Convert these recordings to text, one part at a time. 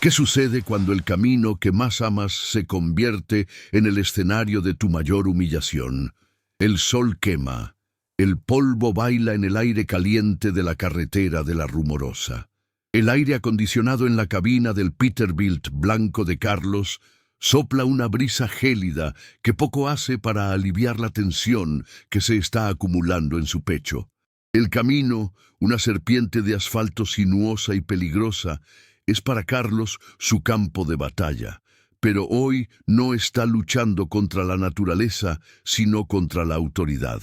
¿Qué sucede cuando el camino que más amas se convierte en el escenario de tu mayor humillación? El sol quema, el polvo baila en el aire caliente de la carretera de la Rumorosa. El aire acondicionado en la cabina del Peterbilt blanco de Carlos sopla una brisa gélida que poco hace para aliviar la tensión que se está acumulando en su pecho. El camino, una serpiente de asfalto sinuosa y peligrosa, es para Carlos su campo de batalla, pero hoy no está luchando contra la naturaleza, sino contra la autoridad.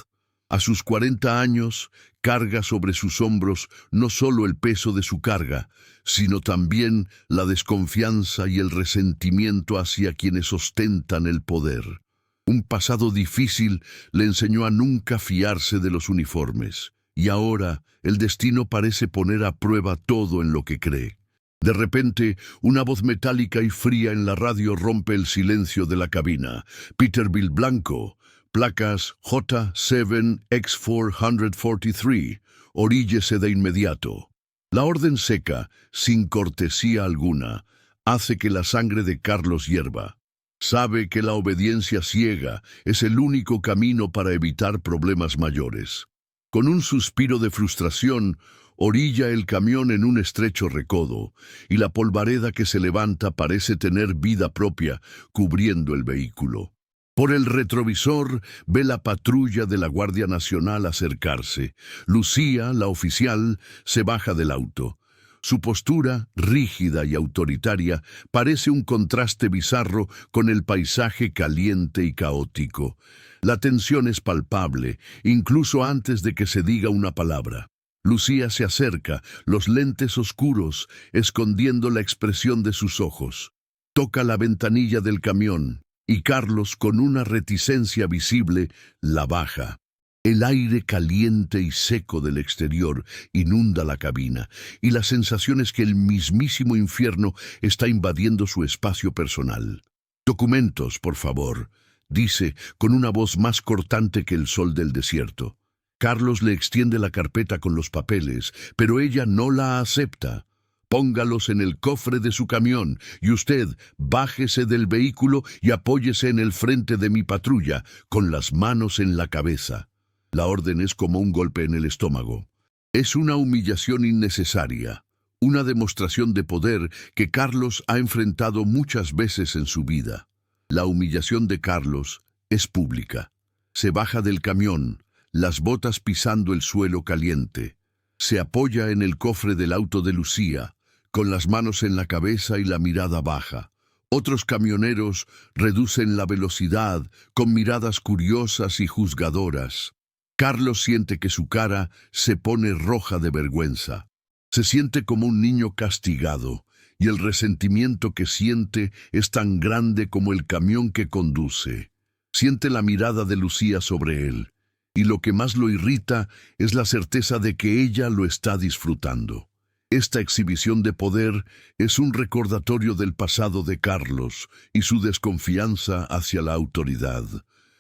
A sus 40 años, carga sobre sus hombros no solo el peso de su carga, sino también la desconfianza y el resentimiento hacia quienes ostentan el poder. Un pasado difícil le enseñó a nunca fiarse de los uniformes, y ahora el destino parece poner a prueba todo en lo que cree. De repente, una voz metálica y fría en la radio rompe el silencio de la cabina. Peterbilt blanco, placas J7X443, oríllese de inmediato. La orden seca, sin cortesía alguna, hace que la sangre de Carlos hierva. Sabe que la obediencia ciega es el único camino para evitar problemas mayores. Con un suspiro de frustración, orilla el camión en un estrecho recodo, y la polvareda que se levanta parece tener vida propia, cubriendo el vehículo. Por el retrovisor ve la patrulla de la Guardia Nacional acercarse. Lucía, la oficial, se baja del auto. Su postura, rígida y autoritaria, parece un contraste bizarro con el paisaje caliente y caótico. La tensión es palpable, incluso antes de que se diga una palabra. Lucía se acerca, los lentes oscuros, escondiendo la expresión de sus ojos. Toca la ventanilla del camión, y Carlos, con una reticencia visible, la baja. El aire caliente y seco del exterior inunda la cabina, y la sensación es que el mismísimo infierno está invadiendo su espacio personal. «Documentos, por favor», dice, con una voz más cortante que el sol del desierto. Carlos le extiende la carpeta con los papeles, pero ella no la acepta. «Póngalos en el cofre de su camión, y usted bájese del vehículo y apóyese en el frente de mi patrulla, con las manos en la cabeza». La orden es como un golpe en el estómago. Es una humillación innecesaria, una demostración de poder que Carlos ha enfrentado muchas veces en su vida. La humillación de Carlos es pública. Se baja del camión, las botas pisando el suelo caliente. Se apoya en el cofre del auto de Lucía, con las manos en la cabeza y la mirada baja. Otros camioneros reducen la velocidad con miradas curiosas y juzgadoras. Carlos siente que su cara se pone roja de vergüenza. Se siente como un niño castigado, y el resentimiento que siente es tan grande como el camión que conduce. Siente la mirada de Lucía sobre él, y lo que más lo irrita es la certeza de que ella lo está disfrutando. Esta exhibición de poder es un recordatorio del pasado de Carlos y su desconfianza hacia la autoridad.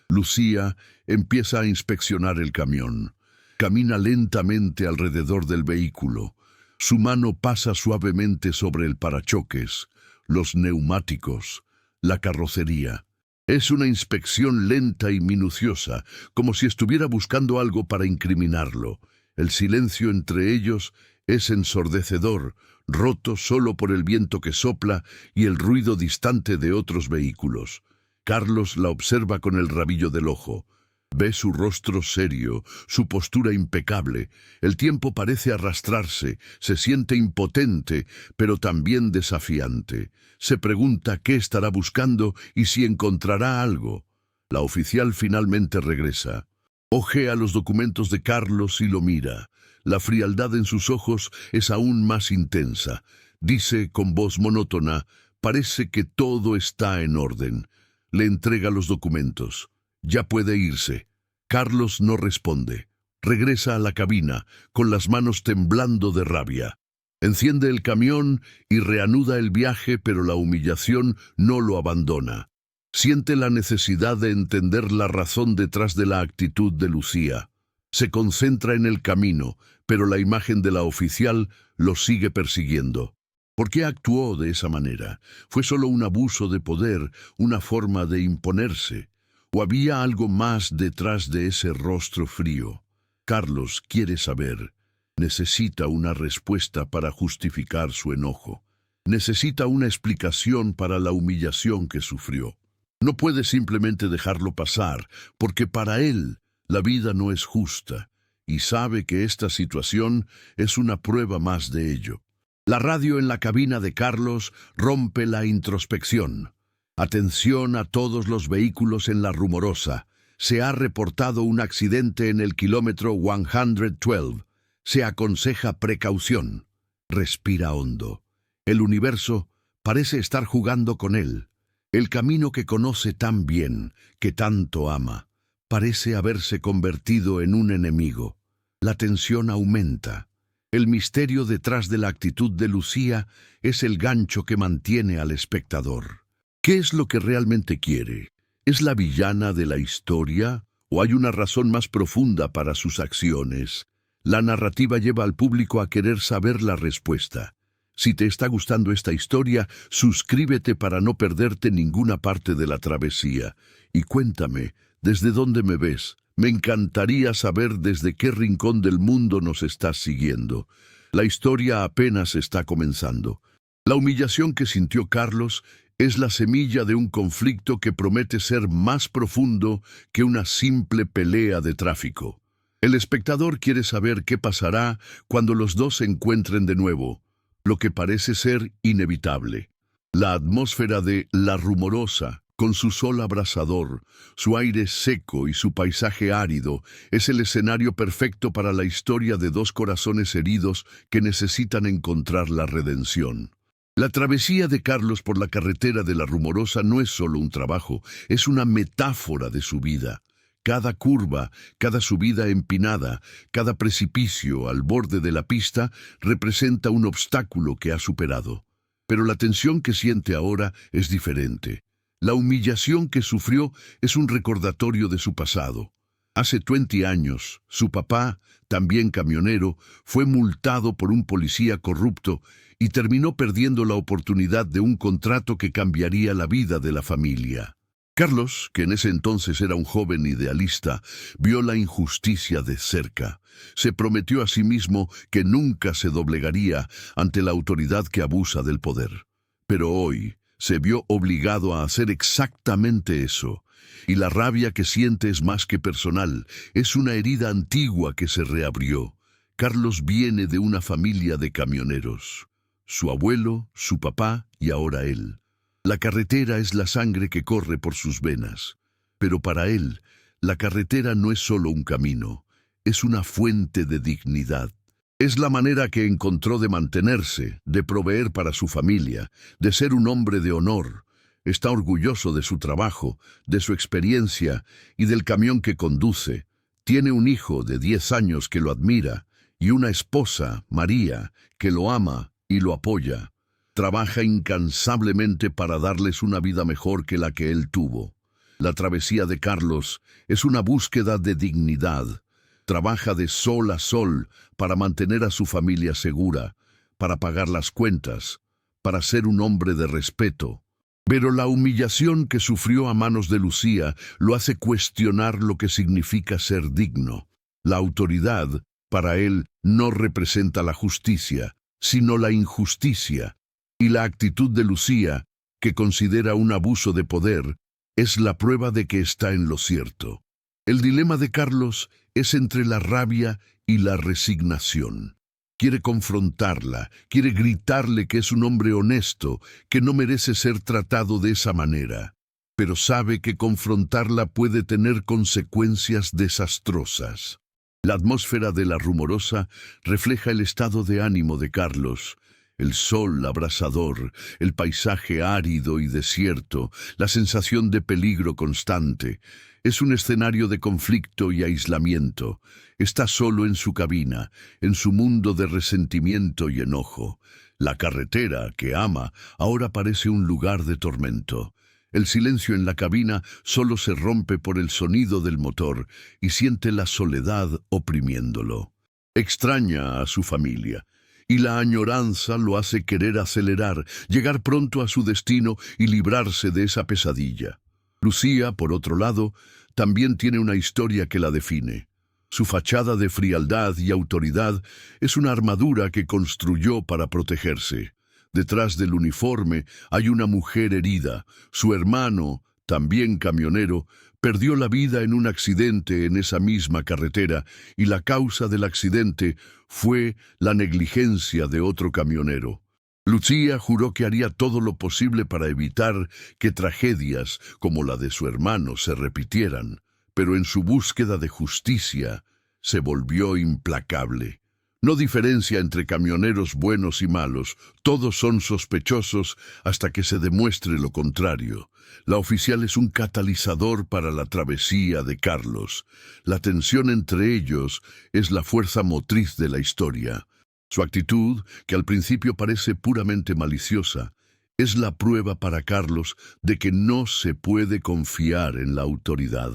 Lucía empieza a inspeccionar el camión. Camina lentamente alrededor del vehículo. Su mano pasa suavemente sobre el parachoques, los neumáticos, la carrocería. Es una inspección lenta y minuciosa, como si estuviera buscando algo para incriminarlo. El silencio entre ellos es ensordecedor, roto solo por el viento que sopla y el ruido distante de otros vehículos. Carlos la observa con el rabillo del ojo. Ve su rostro serio, su postura impecable. El tiempo parece arrastrarse, se siente impotente, pero también desafiante. Se pregunta qué estará buscando y si encontrará algo. La oficial finalmente regresa. Ojea los documentos de Carlos y lo mira. La frialdad en sus ojos es aún más intensa. Dice con voz monótona, parece que todo está en orden. Le entrega los documentos. Ya puede irse. Carlos no responde. Regresa a la cabina, con las manos temblando de rabia. Enciende el camión y reanuda el viaje, pero la humillación no lo abandona. Siente la necesidad de entender la razón detrás de la actitud de Lucía. Se concentra en el camino, pero la imagen de la oficial lo sigue persiguiendo. ¿Por qué actuó de esa manera? ¿Fue solo un abuso de poder, una forma de imponerse? ¿O había algo más detrás de ese rostro frío? Carlos quiere saber. Necesita una respuesta para justificar su enojo. Necesita una explicación para la humillación que sufrió. No puede simplemente dejarlo pasar, porque para él la vida no es justa, y sabe que esta situación es una prueba más de ello. La radio en la cabina de Carlos rompe la introspección. Atención a todos los vehículos en La Rumorosa. Se ha reportado un accidente en el kilómetro 112. Se aconseja precaución. Respira hondo. El universo parece estar jugando con él. El camino que conoce tan bien, que tanto ama, parece haberse convertido en un enemigo. La tensión aumenta. El misterio detrás de la actitud de Lucía es el gancho que mantiene al espectador. ¿Qué es lo que realmente quiere? ¿Es la villana de la historia o hay una razón más profunda para sus acciones? La narrativa lleva al público a querer saber la respuesta. Si te está gustando esta historia, suscríbete para no perderte ninguna parte de la travesía. Y cuéntame, ¿desde dónde me ves? Me encantaría saber desde qué rincón del mundo nos estás siguiendo. La historia apenas está comenzando. La humillación que sintió Carlos es la semilla de un conflicto que promete ser más profundo que una simple pelea de tráfico. El espectador quiere saber qué pasará cuando los dos se encuentren de nuevo, lo que parece ser inevitable. La atmósfera de La Rumorosa, con su sol abrasador, su aire seco y su paisaje árido, es el escenario perfecto para la historia de dos corazones heridos que necesitan encontrar la redención. La travesía de Carlos por la carretera de La Rumorosa no es solo un trabajo, es una metáfora de su vida. Cada curva, cada subida empinada, cada precipicio al borde de la pista representa un obstáculo que ha superado. Pero la tensión que siente ahora es diferente. La humillación que sufrió es un recordatorio de su pasado. Hace 20 años, su papá, también camionero, fue multado por un policía corrupto y terminó perdiendo la oportunidad de un contrato que cambiaría la vida de la familia. Carlos, que en ese entonces era un joven idealista, vio la injusticia de cerca. Se prometió a sí mismo que nunca se doblegaría ante la autoridad que abusa del poder. Pero hoy se vio obligado a hacer exactamente eso. Y la rabia que siente es más que personal, es una herida antigua que se reabrió. Carlos viene de una familia de camioneros. Su abuelo, su papá y ahora él. La carretera es la sangre que corre por sus venas. Pero para él, la carretera no es solo un camino, es una fuente de dignidad. Es la manera que encontró de mantenerse, de proveer para su familia, de ser un hombre de honor. Está orgulloso de su trabajo, de su experiencia y del camión que conduce. Tiene un hijo de 10 años que lo admira y una esposa, María, que lo ama y lo apoya. Trabaja incansablemente para darles una vida mejor que la que él tuvo. La travesía de Carlos es una búsqueda de dignidad. Trabaja de sol a sol para mantener a su familia segura, para pagar las cuentas, para ser un hombre de respeto. Pero la humillación que sufrió a manos de Lucía lo hace cuestionar lo que significa ser digno. La autoridad, para él, no representa la justicia, sino la injusticia. Y la actitud de Lucía, que considera un abuso de poder, es la prueba de que está en lo cierto. El dilema de Carlos es entre la rabia y la resignación. Quiere confrontarla, quiere gritarle que es un hombre honesto, que no merece ser tratado de esa manera, pero sabe que confrontarla puede tener consecuencias desastrosas. La atmósfera de La Rumorosa refleja el estado de ánimo de Carlos. El sol abrasador, el paisaje árido y desierto, la sensación de peligro constante. Es un escenario de conflicto y aislamiento. Está solo en su cabina, en su mundo de resentimiento y enojo. La carretera, que ama, ahora parece un lugar de tormento. El silencio en la cabina solo se rompe por el sonido del motor y siente la soledad oprimiéndolo. Extraña a su familia y la añoranza lo hace querer acelerar, llegar pronto a su destino y librarse de esa pesadilla. Lucía, por otro lado, también tiene una historia que la define. Su fachada de frialdad y autoridad es una armadura que construyó para protegerse. Detrás del uniforme hay una mujer herida. Su hermano, también camionero, perdió la vida en un accidente en esa misma carretera, y la causa del accidente fue la negligencia de otro camionero. Lucía juró que haría todo lo posible para evitar que tragedias como la de su hermano se repitieran, pero en su búsqueda de justicia se volvió implacable. No diferencia entre camioneros buenos y malos, todos son sospechosos hasta que se demuestre lo contrario. La oficial es un catalizador para la travesía de Carlos. La tensión entre ellos es la fuerza motriz de la historia. Su actitud, que al principio parece puramente maliciosa, es la prueba para Carlos de que no se puede confiar en la autoridad.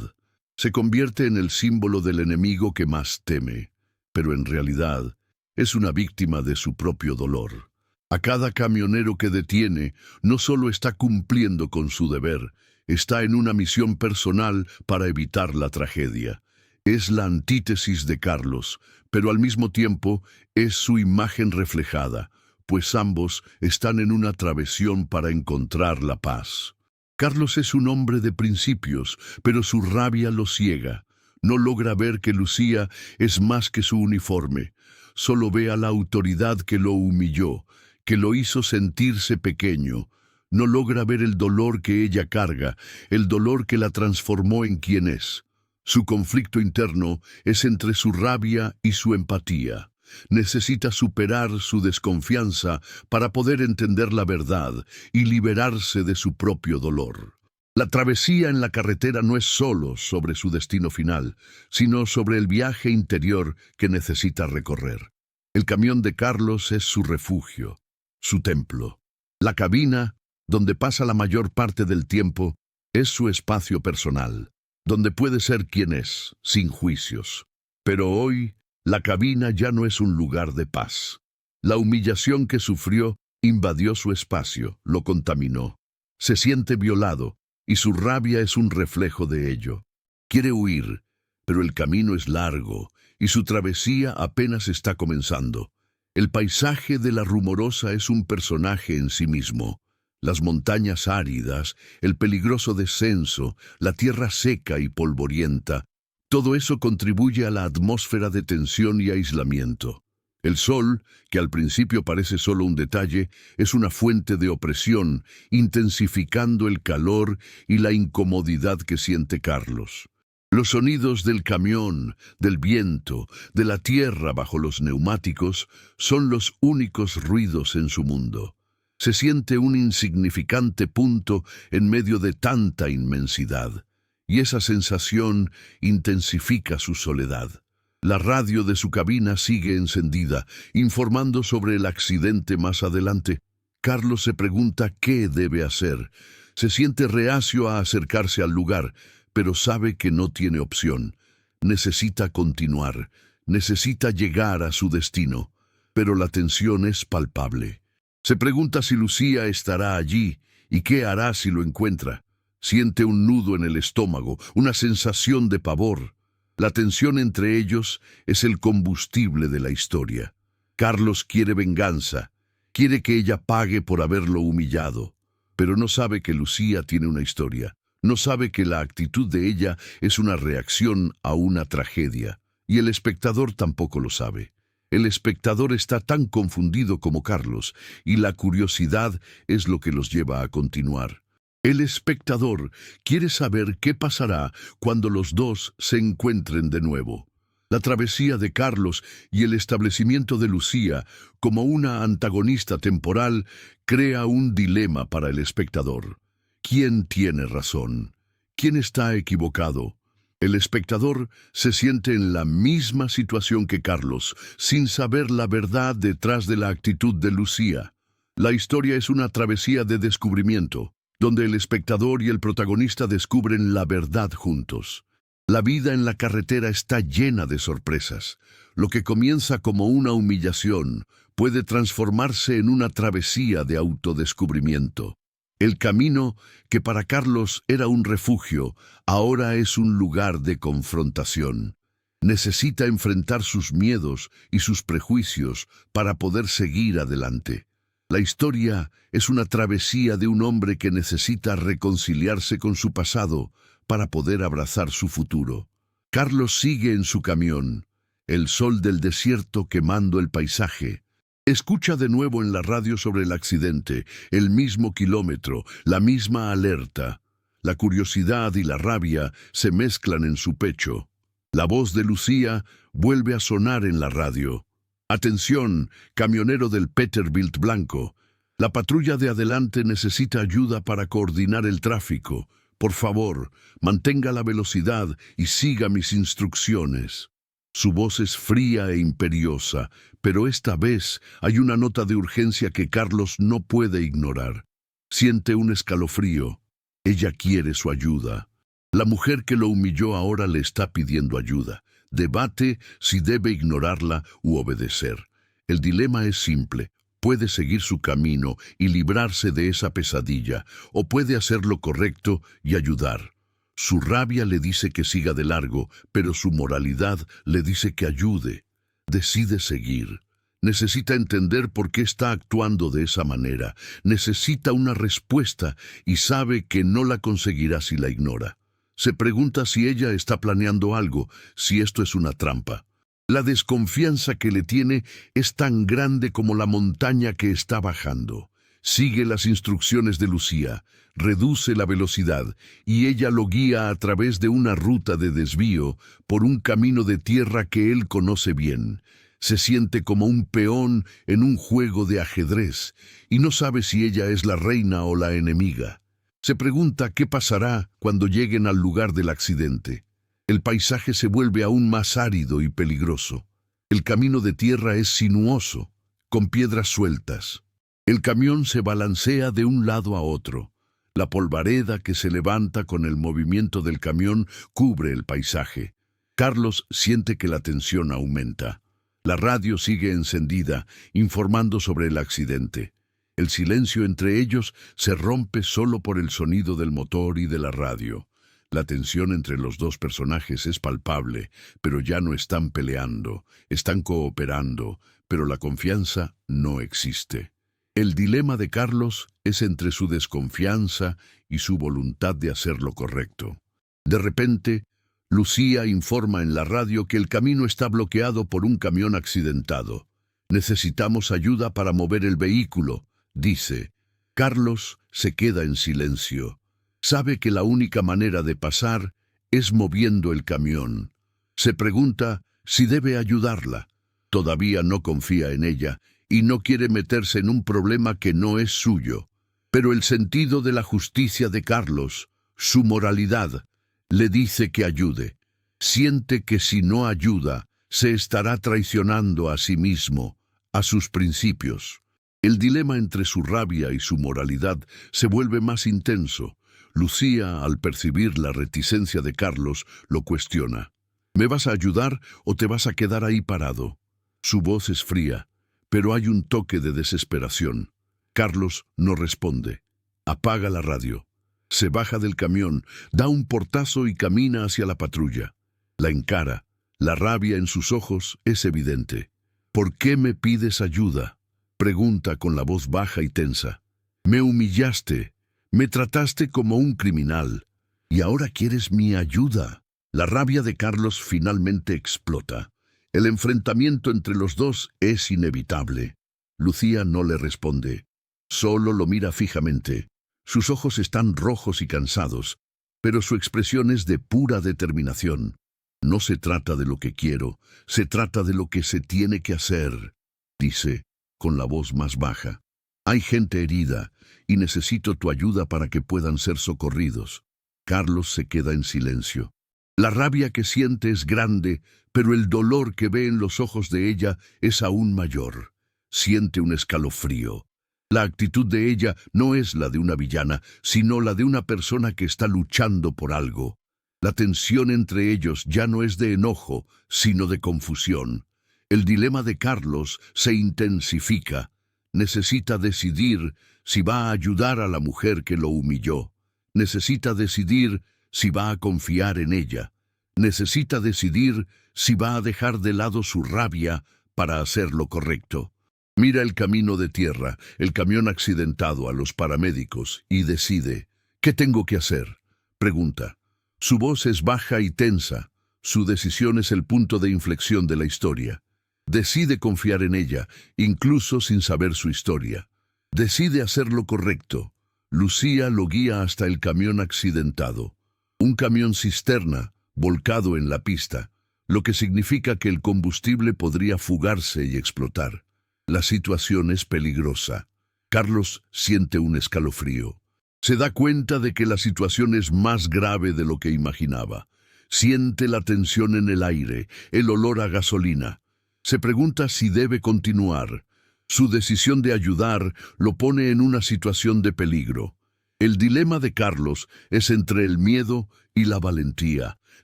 Se convierte en el símbolo del enemigo que más teme, pero en realidad es una víctima de su propio dolor. A cada camionero que detiene, no solo está cumpliendo con su deber, está en una misión personal para evitar la tragedia. Es la antítesis de Carlos, pero al mismo tiempo es su imagen reflejada, pues ambos están en una travesión para encontrar la paz. Carlos es un hombre de principios, pero su rabia lo ciega. No logra ver que Lucía es más que su uniforme. Solo ve a la autoridad que lo humilló, que lo hizo sentirse pequeño. No logra ver el dolor que ella carga, el dolor que la transformó en quien es. Su conflicto interno es entre su rabia y su empatía. Necesita superar su desconfianza para poder entender la verdad y liberarse de su propio dolor. La travesía en la carretera no es solo sobre su destino final, sino sobre el viaje interior que necesita recorrer. El camión de Carlos es su refugio, su templo. La cabina, donde pasa la mayor parte del tiempo, es su espacio personal, donde puede ser quien es, sin juicios. Pero hoy, la cabina ya no es un lugar de paz. La humillación que sufrió invadió su espacio, lo contaminó. Se siente violado, y su rabia es un reflejo de ello. Quiere huir, pero el camino es largo, y su travesía apenas está comenzando. El paisaje de la Rumorosa es un personaje en sí mismo. Las montañas áridas, el peligroso descenso, la tierra seca y polvorienta, todo eso contribuye a la atmósfera de tensión y aislamiento. El sol, que al principio parece solo un detalle, es una fuente de opresión, intensificando el calor y la incomodidad que siente Carlos. Los sonidos del camión, del viento, de la tierra bajo los neumáticos, son los únicos ruidos en su mundo. Se siente un insignificante punto en medio de tanta inmensidad, y esa sensación intensifica su soledad. La radio de su cabina sigue encendida, informando sobre el accidente más adelante. Carlos se pregunta qué debe hacer. Se siente reacio a acercarse al lugar, pero sabe que no tiene opción. Necesita continuar, necesita llegar a su destino, pero la tensión es palpable. Se pregunta si Lucía estará allí y qué hará si lo encuentra. Siente un nudo en el estómago, una sensación de pavor. La tensión entre ellos es el combustible de la historia. Carlos quiere venganza, quiere que ella pague por haberlo humillado, pero no sabe que Lucía tiene una historia. No sabe que la actitud de ella es una reacción a una tragedia, y el espectador tampoco lo sabe. El espectador está tan confundido como Carlos, y la curiosidad es lo que los lleva a continuar. El espectador quiere saber qué pasará cuando los dos se encuentren de nuevo. La travesía de Carlos y el establecimiento de Lucía como una antagonista temporal crea un dilema para el espectador. ¿Quién tiene razón? ¿Quién está equivocado? El espectador se siente en la misma situación que Carlos, sin saber la verdad detrás de la actitud de Lucía. La historia es una travesía de descubrimiento, donde el espectador y el protagonista descubren la verdad juntos. La vida en la carretera está llena de sorpresas. Lo que comienza como una humillación puede transformarse en una travesía de autodescubrimiento. El camino, que para Carlos era un refugio, ahora es un lugar de confrontación. Necesita enfrentar sus miedos y sus prejuicios para poder seguir adelante. La historia es una travesía de un hombre que necesita reconciliarse con su pasado para poder abrazar su futuro. Carlos sigue en su camión, el sol del desierto quemando el paisaje. Escucha de nuevo en la radio sobre el accidente, el mismo kilómetro, la misma alerta. La curiosidad y la rabia se mezclan en su pecho. La voz de Lucía vuelve a sonar en la radio. Atención, camionero del Peterbilt blanco. La patrulla de adelante necesita ayuda para coordinar el tráfico. Por favor, mantenga la velocidad y siga mis instrucciones. Su voz es fría e imperiosa, pero esta vez hay una nota de urgencia que Carlos no puede ignorar. Siente un escalofrío. Ella quiere su ayuda. La mujer que lo humilló ahora le está pidiendo ayuda. Debate si debe ignorarla u obedecer. El dilema es simple. Puede seguir su camino y librarse de esa pesadilla, o puede hacer lo correcto y ayudar. Su rabia le dice que siga de largo, pero su moralidad le dice que ayude. Decide seguir. Necesita entender por qué está actuando de esa manera. Necesita una respuesta y sabe que no la conseguirá si la ignora. Se pregunta si ella está planeando algo, si esto es una trampa. La desconfianza que le tiene es tan grande como la montaña que está bajando. Sigue las instrucciones de Lucía, reduce la velocidad y ella lo guía a través de una ruta de desvío por un camino de tierra que él conoce bien. Se siente como un peón en un juego de ajedrez y no sabe si ella es la reina o la enemiga. Se pregunta qué pasará cuando lleguen al lugar del accidente. El paisaje se vuelve aún más árido y peligroso. El camino de tierra es sinuoso, con piedras sueltas. El camión se balancea de un lado a otro. La polvareda que se levanta con el movimiento del camión cubre el paisaje. Carlos siente que la tensión aumenta. La radio sigue encendida, informando sobre el accidente. El silencio entre ellos se rompe solo por el sonido del motor y de la radio. La tensión entre los dos personajes es palpable, pero ya no están peleando, están cooperando, pero la confianza no existe. El dilema de Carlos es entre su desconfianza y su voluntad de hacer lo correcto. De repente, Lucía informa en la radio que el camino está bloqueado por un camión accidentado. Necesitamos ayuda para mover el vehículo, dice. Carlos se queda en silencio. Sabe que la única manera de pasar es moviendo el camión. Se pregunta si debe ayudarla. Todavía no confía en ella y no quiere meterse en un problema que no es suyo. Pero el sentido de la justicia de Carlos, su moralidad, le dice que ayude. Siente que si no ayuda, se estará traicionando a sí mismo, a sus principios. El dilema entre su rabia y su moralidad se vuelve más intenso. Lucía, al percibir la reticencia de Carlos, lo cuestiona. ¿Me vas a ayudar o te vas a quedar ahí parado? Su voz es fría, pero hay un toque de desesperación. Carlos no responde. Apaga la radio. Se baja del camión, da un portazo y camina hacia la patrulla. La encara. La rabia en sus ojos es evidente. ¿Por qué me pides ayuda?, pregunta con la voz baja y tensa. Me humillaste. Me trataste como un criminal, y ahora quieres mi ayuda. La rabia de Carlos finalmente explota. El enfrentamiento entre los dos es inevitable. Lucía no le responde. Solo lo mira fijamente. Sus ojos están rojos y cansados, pero su expresión es de pura determinación. No se trata de lo que quiero, se trata de lo que se tiene que hacer, dice, con la voz más baja. Hay gente herida y necesito tu ayuda para que puedan ser socorridos. Carlos se queda en silencio. La rabia que siente es grande, pero el dolor que ve en los ojos de ella es aún mayor. Siente un escalofrío. La actitud de ella no es la de una villana, sino la de una persona que está luchando por algo. La tensión entre ellos ya no es de enojo, sino de confusión. El dilema de Carlos se intensifica. Necesita decidir si va a ayudar a la mujer que lo humilló. Necesita decidir si va a confiar en ella. Necesita decidir si va a dejar de lado su rabia para hacer lo correcto. Mira el camino de tierra, el camión accidentado, a los paramédicos y decide: ¿qué tengo que hacer? Pregunta. Su voz es baja y tensa. Su decisión es el punto de inflexión de la historia. Decide confiar en ella, incluso sin saber su historia. Decide hacer lo correcto. Lucía lo guía hasta el camión accidentado. Un camión cisterna, volcado en la pista, lo que significa que el combustible podría fugarse y explotar. La situación es peligrosa. Carlos siente un escalofrío. Se da cuenta de que la situación es más grave de lo que imaginaba. Siente la tensión en el aire, el olor a gasolina. Se pregunta si debe continuar. Su decisión de ayudar lo pone en una situación de peligro. El dilema de Carlos es entre el miedo y la valentía.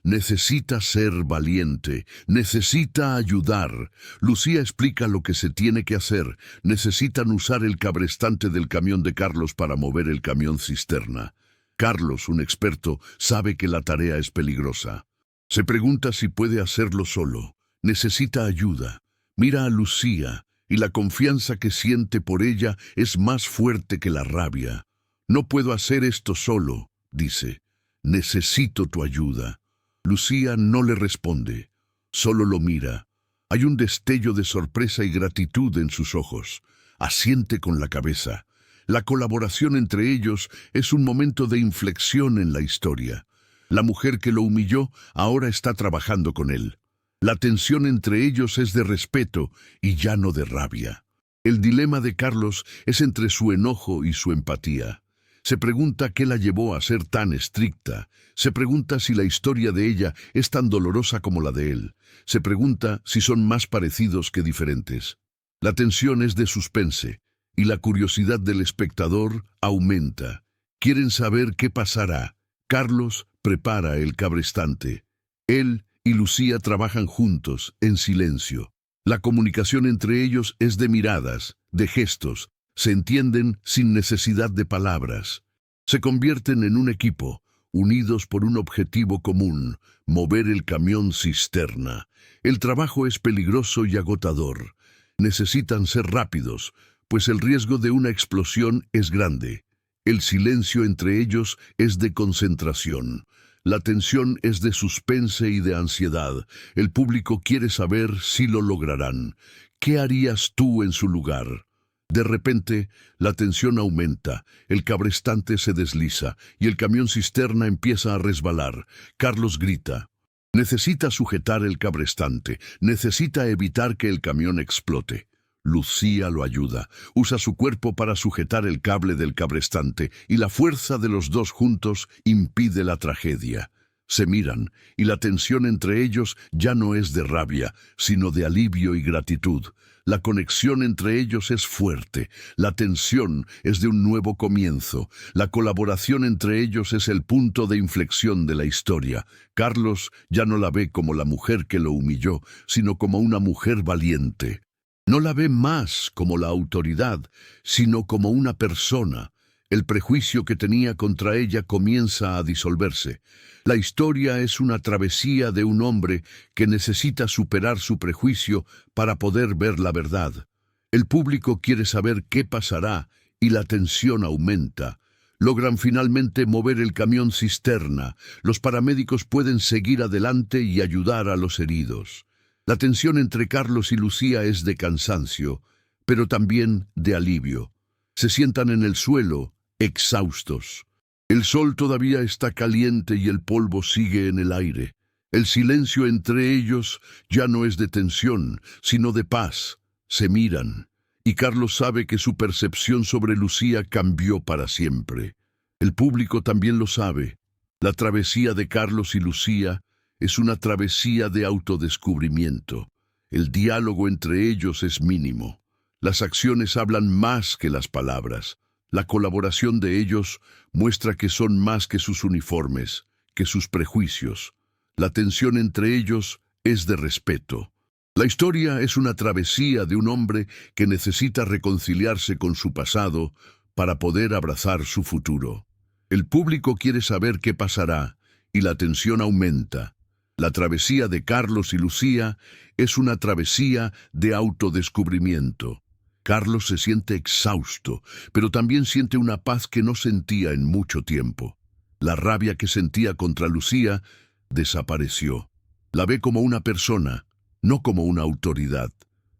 Necesita ser valiente, necesita ayudar. Lucía explica lo que se tiene que hacer. Necesitan usar el cabrestante del camión de Carlos para mover el camión cisterna. Carlos, un experto, sabe que la tarea es peligrosa. Se pregunta si puede hacerlo solo. Necesita ayuda. Mira a Lucía, y la confianza que siente por ella es más fuerte que la rabia. No puedo hacer esto solo, dice. Necesito tu ayuda. Lucía no le responde, solo lo mira. Hay un destello de sorpresa y gratitud en sus ojos. Asiente con la cabeza. La colaboración entre ellos es un momento de inflexión en la historia. La mujer que lo humilló ahora está trabajando con él. La tensión entre ellos es de respeto y ya no de rabia. El dilema de Carlos es entre su enojo y su empatía. Se pregunta qué la llevó a ser tan estricta. Se pregunta si la historia de ella es tan dolorosa como la de él. Se pregunta si son más parecidos que diferentes. La tensión es de suspense y la curiosidad del espectador aumenta. Quieren saber qué pasará. Carlos prepara el cabrestante. Él y Lucía trabajan juntos, en silencio. La comunicación entre ellos es de miradas, de gestos. Se entienden sin necesidad de palabras. Se convierten en un equipo, unidos por un objetivo común: mover el camión cisterna. El trabajo es peligroso y agotador. Necesitan ser rápidos, pues el riesgo de una explosión es grande. El silencio entre ellos es de concentración. La tensión es de suspense y de ansiedad. El público quiere saber si lo lograrán. ¿Qué harías tú en su lugar? De repente, la tensión aumenta, el cabrestante se desliza y el camión cisterna empieza a resbalar. Carlos grita. Necesita sujetar el cabrestante, necesita evitar que el camión explote. Lucía lo ayuda, usa su cuerpo para sujetar el cable del cabrestante y la fuerza de los dos juntos impide la tragedia. Se miran y la tensión entre ellos ya no es de rabia, sino de alivio y gratitud. La conexión entre ellos es fuerte, la tensión es de un nuevo comienzo, la colaboración entre ellos es el punto de inflexión de la historia. Carlos ya no la ve como la mujer que lo humilló, sino como una mujer valiente. No la ve más como la autoridad, sino como una persona. El prejuicio que tenía contra ella comienza a disolverse. La historia es una travesía de un hombre que necesita superar su prejuicio para poder ver la verdad. El público quiere saber qué pasará y la tensión aumenta. Logran finalmente mover el camión cisterna. Los paramédicos pueden seguir adelante y ayudar a los heridos. La tensión entre Carlos y Lucía es de cansancio, pero también de alivio. Se sientan en el suelo, exhaustos. El sol todavía está caliente y el polvo sigue en el aire. El silencio entre ellos ya no es de tensión, sino de paz. Se miran, y Carlos sabe que su percepción sobre Lucía cambió para siempre. El público también lo sabe. La travesía de Carlos y Lucía es una travesía de autodescubrimiento. El diálogo entre ellos es mínimo. Las acciones hablan más que las palabras. La colaboración de ellos muestra que son más que sus uniformes, que sus prejuicios. La tensión entre ellos es de respeto. La historia es una travesía de un hombre que necesita reconciliarse con su pasado para poder abrazar su futuro. El público quiere saber qué pasará y la tensión aumenta. La travesía de Carlos y Lucía es una travesía de autodescubrimiento. Carlos se siente exhausto, pero también siente una paz que no sentía en mucho tiempo. La rabia que sentía contra Lucía desapareció. La ve como una persona, no como una autoridad.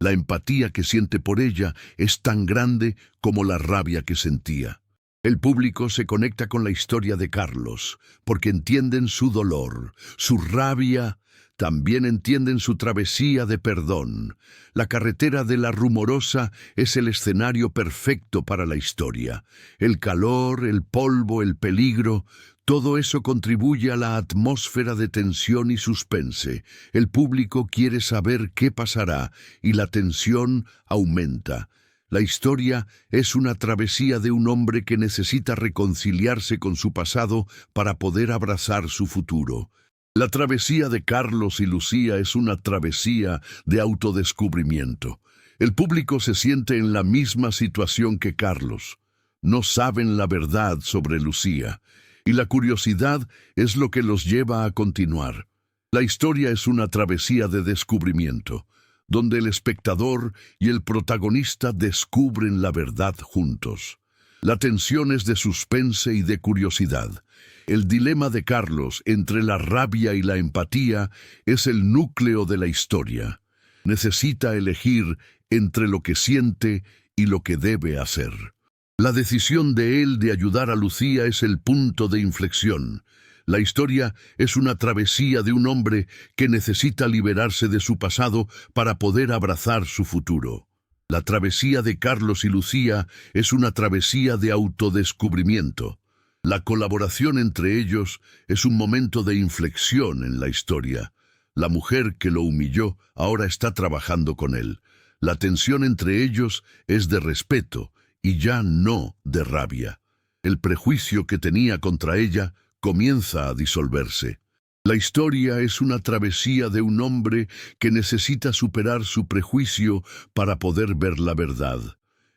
La empatía que siente por ella es tan grande como la rabia que sentía. El público se conecta con la historia de Carlos, porque entienden su dolor, su rabia, también entienden su travesía de perdón. La carretera de la Rumorosa es el escenario perfecto para la historia. El calor, el polvo, el peligro, todo eso contribuye a la atmósfera de tensión y suspense. El público quiere saber qué pasará y la tensión aumenta. La historia es una travesía de un hombre que necesita reconciliarse con su pasado para poder abrazar su futuro. La travesía de Carlos y Lucía es una travesía de autodescubrimiento. El público se siente en la misma situación que Carlos. No saben la verdad sobre Lucía, y la curiosidad es lo que los lleva a continuar. La historia es una travesía de descubrimiento, donde el espectador y el protagonista descubren la verdad juntos. La tensión es de suspense y de curiosidad. El dilema de Carlos entre la rabia y la empatía es el núcleo de la historia. Necesita elegir entre lo que siente y lo que debe hacer. La decisión de él de ayudar a Lucía es el punto de inflexión. La historia es una travesía de un hombre que necesita liberarse de su pasado para poder abrazar su futuro. La travesía de Carlos y Lucía es una travesía de autodescubrimiento. La colaboración entre ellos es un momento de inflexión en la historia. La mujer que lo humilló ahora está trabajando con él. La tensión entre ellos es de respeto y ya no de rabia. El prejuicio que tenía contra ella comienza a disolverse. La historia es una travesía de un hombre que necesita superar su prejuicio para poder ver la verdad.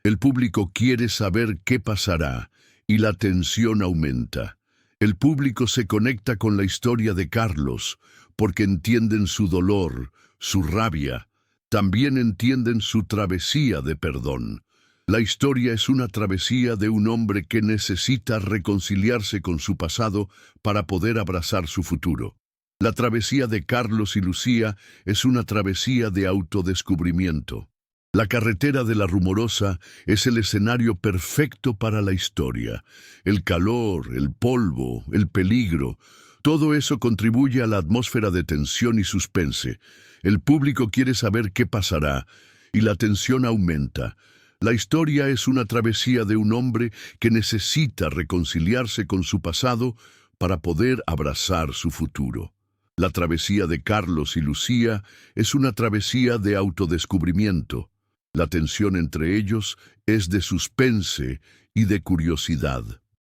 El público quiere saber qué pasará y la tensión aumenta. El público se conecta con la historia de Carlos porque entienden su dolor, su rabia, también entienden su travesía de perdón. La historia es una travesía de un hombre que necesita reconciliarse con su pasado para poder abrazar su futuro. La travesía de Carlos y Lucía es una travesía de autodescubrimiento. La carretera de la Rumorosa es el escenario perfecto para la historia. El calor, el polvo, el peligro, todo eso contribuye a la atmósfera de tensión y suspense. El público quiere saber qué pasará y la tensión aumenta. La historia es una travesía de un hombre que necesita reconciliarse con su pasado para poder abrazar su futuro. La travesía de Carlos y Lucía es una travesía de autodescubrimiento. La tensión entre ellos es de suspense y de curiosidad.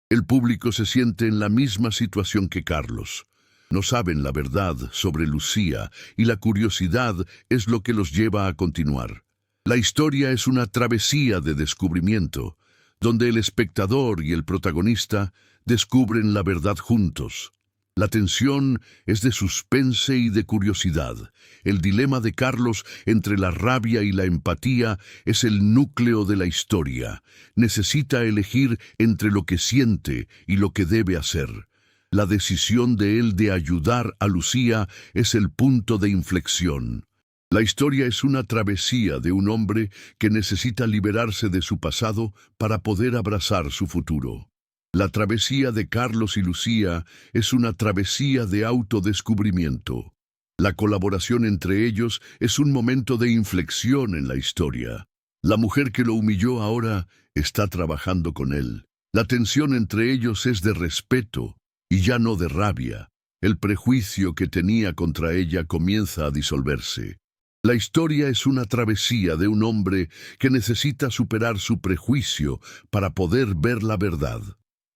El público se siente en la misma situación que Carlos. No saben la verdad sobre Lucía y la curiosidad es lo que los lleva a continuar. La historia es una travesía de descubrimiento, donde el espectador y el protagonista descubren la verdad juntos. La tensión es de suspense y de curiosidad. El dilema de Carlos entre la rabia y la empatía es el núcleo de la historia. Necesita elegir entre lo que siente y lo que debe hacer. La decisión de él de ayudar a Lucía es el punto de inflexión. La historia es una travesía de un hombre que necesita liberarse de su pasado para poder abrazar su futuro. La travesía de Carlos y Lucía es una travesía de autodescubrimiento. La colaboración entre ellos es un momento de inflexión en la historia. La mujer que lo humilló ahora está trabajando con él. La tensión entre ellos es de respeto y ya no de rabia. El prejuicio que tenía contra ella comienza a disolverse. La historia es una travesía de un hombre que necesita superar su prejuicio para poder ver la verdad.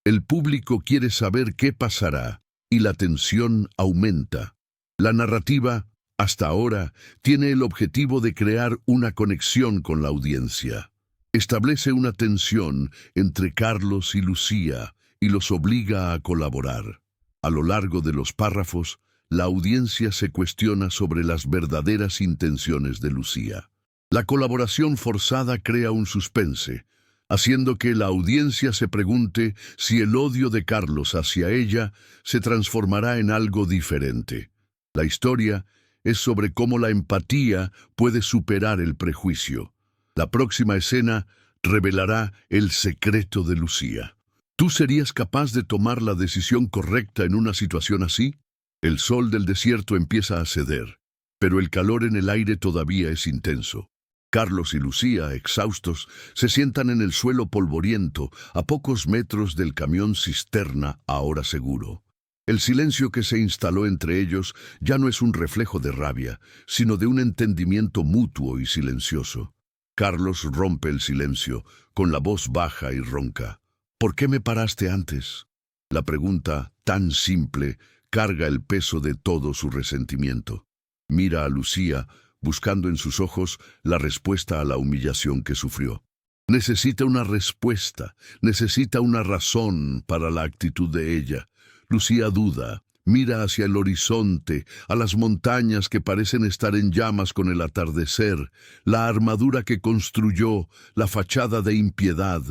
El público quiere saber qué pasará y la tensión aumenta. La narrativa, hasta ahora, tiene el objetivo de crear una conexión con la audiencia. Establece una tensión entre Carlos y Lucía y los obliga a colaborar. A lo largo de los párrafos, la audiencia se cuestiona sobre las verdaderas intenciones de Lucía. La colaboración forzada crea un suspense, haciendo que la audiencia se pregunte si el odio de Carlos hacia ella se transformará en algo diferente. La historia es sobre cómo la empatía puede superar el prejuicio. La próxima escena revelará el secreto de Lucía. ¿Tú serías capaz de tomar la decisión correcta en una situación así? El sol del desierto empieza a ceder, pero el calor en el aire todavía es intenso. Carlos y Lucía, exhaustos, se sientan en el suelo polvoriento, a pocos metros del camión cisterna, ahora seguro. El silencio que se instaló entre ellos ya no es un reflejo de rabia, sino de un entendimiento mutuo y silencioso. Carlos rompe el silencio, con la voz baja y ronca. ¿Por qué me paraste antes? La pregunta, tan simple, carga el peso de todo su resentimiento. Mira a Lucía, buscando en sus ojos la respuesta a la humillación que sufrió. Necesita una respuesta, necesita una razón para la actitud de ella. Lucía duda, mira hacia el horizonte, a las montañas que parecen estar en llamas con el atardecer, la armadura que construyó, la fachada de impiedad,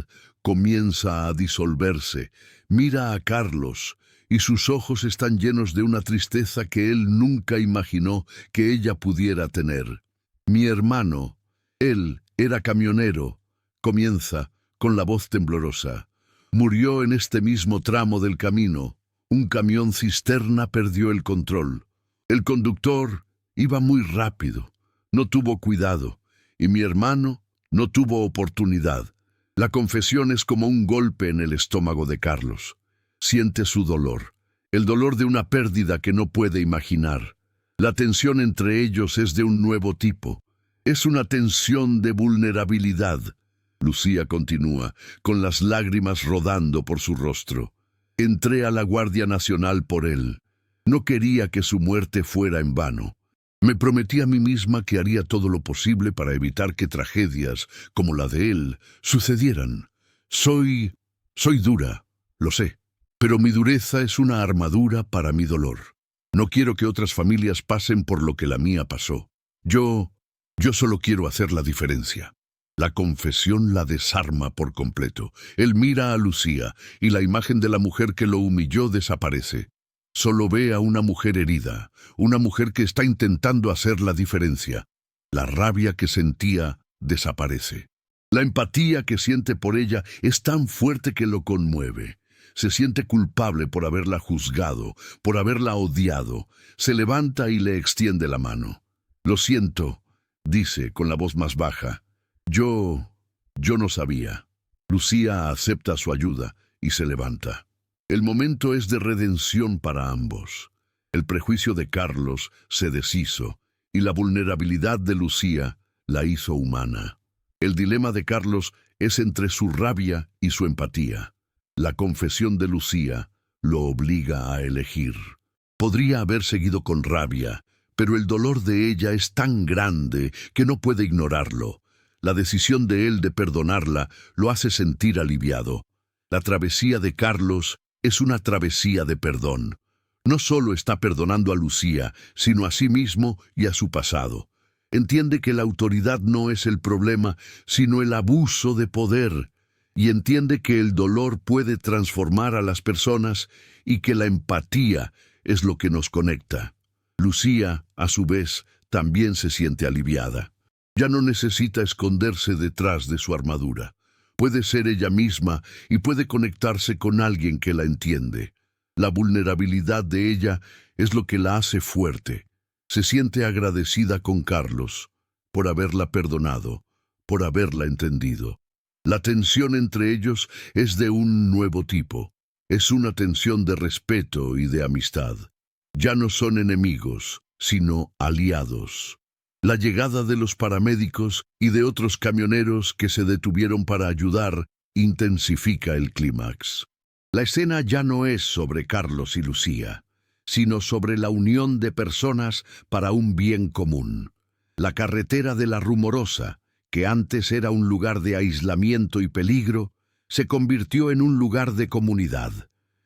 comienza a disolverse. Mira a Carlos, y sus ojos están llenos de una tristeza que él nunca imaginó que ella pudiera tener. Mi hermano, él era camionero, comienza con la voz temblorosa. Murió en este mismo tramo del camino. Un camión cisterna perdió el control. El conductor iba muy rápido, no tuvo cuidado, y mi hermano no tuvo oportunidad. La confesión es como un golpe en el estómago de Carlos. Siente su dolor, el dolor de una pérdida que no puede imaginar. La tensión entre ellos es de un nuevo tipo. Es una tensión de vulnerabilidad. Lucía continúa, con las lágrimas rodando por su rostro. Entré a la Guardia Nacional por él. No quería que su muerte fuera en vano. Me prometí a mí misma que haría todo lo posible para evitar que tragedias como la de él sucedieran. Soy dura, lo sé, pero mi dureza es una armadura para mi dolor. No quiero que otras familias pasen por lo que la mía pasó. Yo solo quiero hacer la diferencia. La confesión la desarma por completo. Él mira a Lucía y la imagen de la mujer que lo humilló desaparece. Solo ve a una mujer herida, una mujer que está intentando hacer la diferencia. La rabia que sentía desaparece. La empatía que siente por ella es tan fuerte que lo conmueve. Se siente culpable por haberla juzgado, por haberla odiado. Se levanta y le extiende la mano. Lo siento, dice con la voz más baja. Yo no sabía. Lucía acepta su ayuda y se levanta. El momento es de redención para ambos. El prejuicio de Carlos se deshizo y la vulnerabilidad de Lucía la hizo humana. El dilema de Carlos es entre su rabia y su empatía. La confesión de Lucía lo obliga a elegir. Podría haber seguido con rabia, pero el dolor de ella es tan grande que no puede ignorarlo. La decisión de él de perdonarla lo hace sentir aliviado. La travesía de Carlos es una travesía de perdón. No solo está perdonando a Lucía, sino a sí mismo y a su pasado. Entiende que la autoridad no es el problema, sino el abuso de poder. Y entiende que el dolor puede transformar a las personas y que la empatía es lo que nos conecta. Lucía, a su vez, también se siente aliviada. Ya no necesita esconderse detrás de su armadura. Puede ser ella misma y puede conectarse con alguien que la entiende. La vulnerabilidad de ella es lo que la hace fuerte. Se siente agradecida con Carlos por haberla perdonado, por haberla entendido. La tensión entre ellos es de un nuevo tipo. Es una tensión de respeto y de amistad. Ya no son enemigos, sino aliados. La llegada de los paramédicos y de otros camioneros que se detuvieron para ayudar intensifica el clímax. La escena ya no es sobre Carlos y Lucía. sino sobre la unión de personas para un bien común. La carretera de la Rumorosa, que antes era un lugar de aislamiento y peligro, se convirtió en un lugar de comunidad.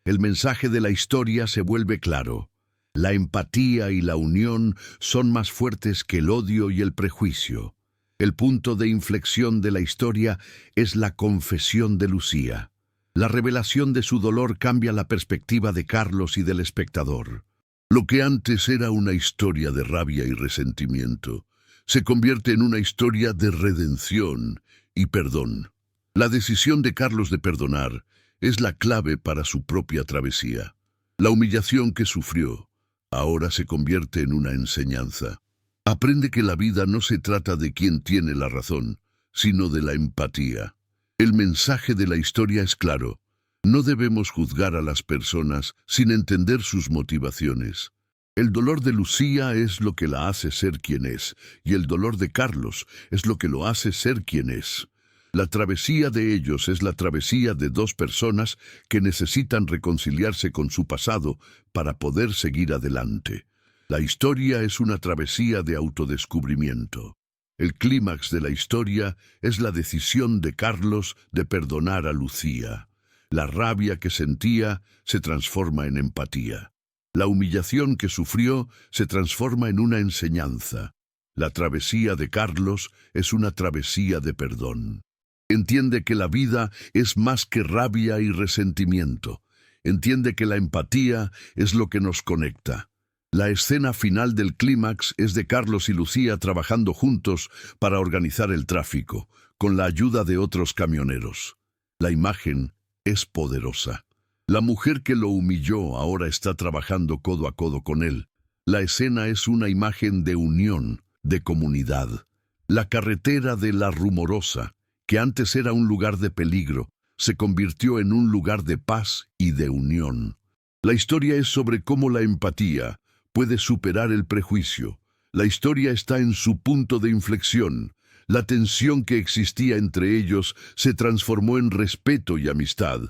El mensaje de la historia se vuelve claro. La empatía y la unión son más fuertes que el odio y el prejuicio. El punto de inflexión de la historia es la confesión de Lucía. La revelación de su dolor cambia la perspectiva de Carlos y del espectador. Lo que antes era una historia de rabia y resentimiento, se convierte en una historia de redención y perdón. La decisión de Carlos de perdonar es la clave para su propia travesía. La humillación que sufrió ahora se convierte en una enseñanza. Aprende que la vida no se trata de quién tiene la razón, sino de la empatía. El mensaje de la historia es claro. No debemos juzgar a las personas sin entender sus motivaciones. El dolor de Lucía es lo que la hace ser quien es, y el dolor de Carlos es lo que lo hace ser quien es. La travesía de ellos es la travesía de dos personas que necesitan reconciliarse con su pasado para poder seguir adelante. La historia es una travesía de autodescubrimiento. El clímax de la historia es la decisión de Carlos de perdonar a Lucía. La rabia que sentía se transforma en empatía. La humillación que sufrió se transforma en una enseñanza. La travesía de Carlos es una travesía de perdón. Entiende que la vida es más que rabia y resentimiento. Entiende que la empatía es lo que nos conecta. La escena final del clímax es de Carlos y Lucía trabajando juntos para organizar el tráfico, con la ayuda de otros camioneros. La imagen es poderosa. La mujer que lo humilló ahora está trabajando codo a codo con él. La escena es una imagen de unión, de comunidad. La carretera de la Rumorosa, que antes era un lugar de peligro, se convirtió en un lugar de paz y de unión. La historia es sobre cómo la empatía puede superar el prejuicio. La historia está en su punto de inflexión. La tensión que existía entre ellos se transformó en respeto y amistad.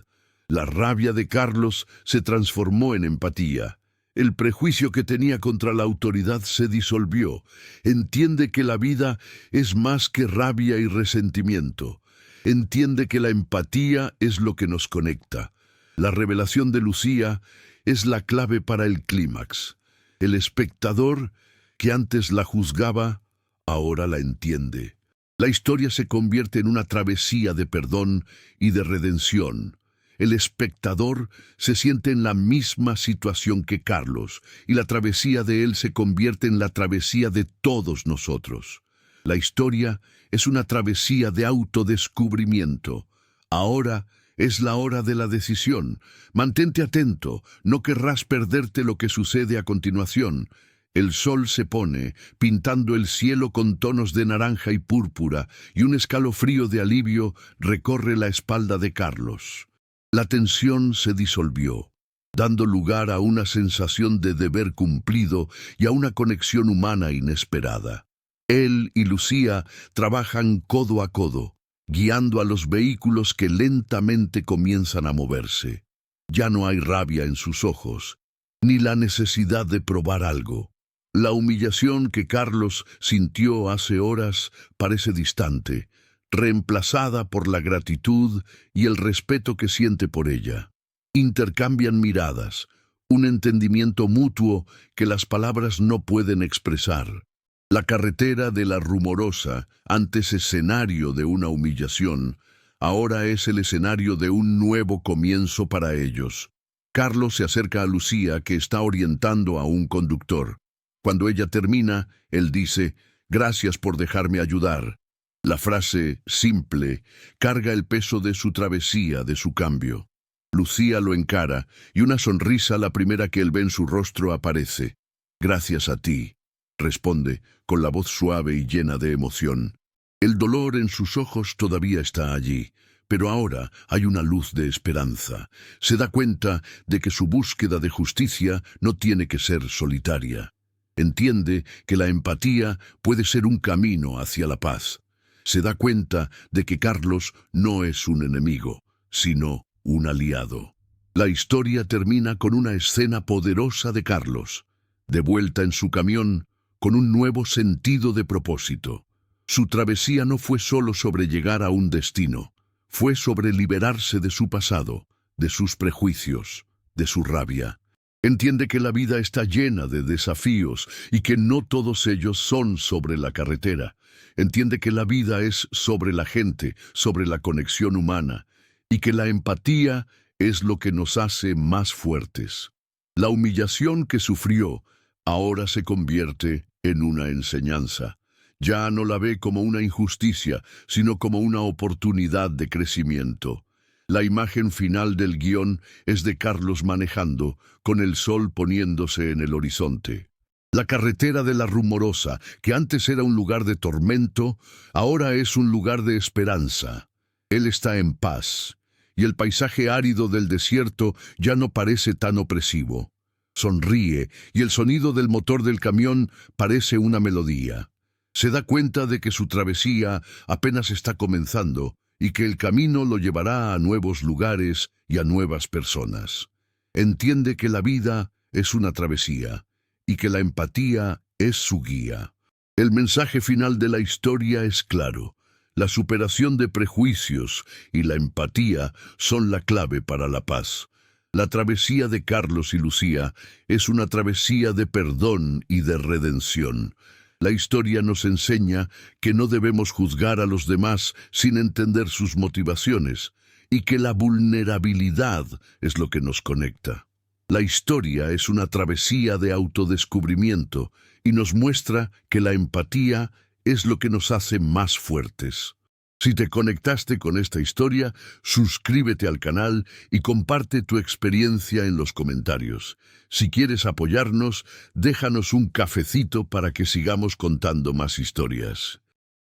La rabia de Carlos se transformó en empatía. El prejuicio que tenía contra la autoridad se disolvió. Entiende que la vida es más que rabia y resentimiento. Entiende que la empatía es lo que nos conecta. La revelación de Lucía es la clave para el clímax. El espectador, que antes la juzgaba, ahora la entiende. La historia se convierte en una travesía de perdón y de redención. El espectador se siente en la misma situación que Carlos, y la travesía de él se convierte en la travesía de todos nosotros. La historia es una travesía de autodescubrimiento. Ahora es la hora de la decisión. Mantente atento, no querrás perderte lo que sucede a continuación. El sol se pone, pintando el cielo con tonos de naranja y púrpura, y un escalofrío de alivio recorre la espalda de Carlos. La tensión se disolvió, dando lugar a una sensación de deber cumplido y a una conexión humana inesperada. Él y Lucía trabajan codo a codo, guiando a los vehículos que lentamente comienzan a moverse. Ya no hay rabia en sus ojos, ni la necesidad de probar algo. La humillación que Carlos sintió hace horas parece distante, reemplazada por la gratitud y el respeto que siente por ella. Intercambian miradas, un entendimiento mutuo que las palabras no pueden expresar. La carretera de la Rumorosa, antes escenario de una humillación, ahora es el escenario de un nuevo comienzo para ellos. Carlos se acerca a Lucía, que está orientando a un conductor. Cuando ella termina, él dice: «Gracias por dejarme ayudar». La frase, simple, carga el peso de su travesía, de su cambio. Lucía lo encara, y una sonrisa, la primera que él ve en su rostro, aparece. «Gracias a ti», responde, con la voz suave y llena de emoción. El dolor en sus ojos todavía está allí, pero ahora hay una luz de esperanza. Se da cuenta de que su búsqueda de justicia no tiene que ser solitaria. Entiende que la empatía puede ser un camino hacia la paz. Se da cuenta de que Carlos no es un enemigo, sino un aliado. La historia termina con una escena poderosa de Carlos, de vuelta en su camión, con un nuevo sentido de propósito. Su travesía no fue solo sobre llegar a un destino, fue sobre liberarse de su pasado, de sus prejuicios, de su rabia. Entiende que la vida está llena de desafíos y que no todos ellos son sobre la carretera. Entiende que la vida es sobre la gente, sobre la conexión humana, y que la empatía es lo que nos hace más fuertes. La humillación que sufrió ahora se convierte en una enseñanza. Ya no la ve como una injusticia, sino como una oportunidad de crecimiento. La imagen final del guión es de Carlos manejando, con el sol poniéndose en el horizonte. La carretera de la Rumorosa, que antes era un lugar de tormento, ahora es un lugar de esperanza. Él está en paz, y el paisaje árido del desierto ya no parece tan opresivo. Sonríe, y el sonido del motor del camión parece una melodía. Se da cuenta de que su travesía apenas está comenzando, y que el camino lo llevará a nuevos lugares y a nuevas personas. Entiende que la vida es una travesía y que la empatía es su guía. El mensaje final de la historia es claro. La superación de prejuicios y la empatía son la clave para la paz. La travesía de Carlos y Lucía es una travesía de perdón y de redención. La historia nos enseña que no debemos juzgar a los demás sin entender sus motivaciones y que la vulnerabilidad es lo que nos conecta. La historia es una travesía de autodescubrimiento y nos muestra que la empatía es lo que nos hace más fuertes. Si te conectaste con esta historia, suscríbete al canal y comparte tu experiencia en los comentarios. Si quieres apoyarnos, déjanos un cafecito para que sigamos contando más historias.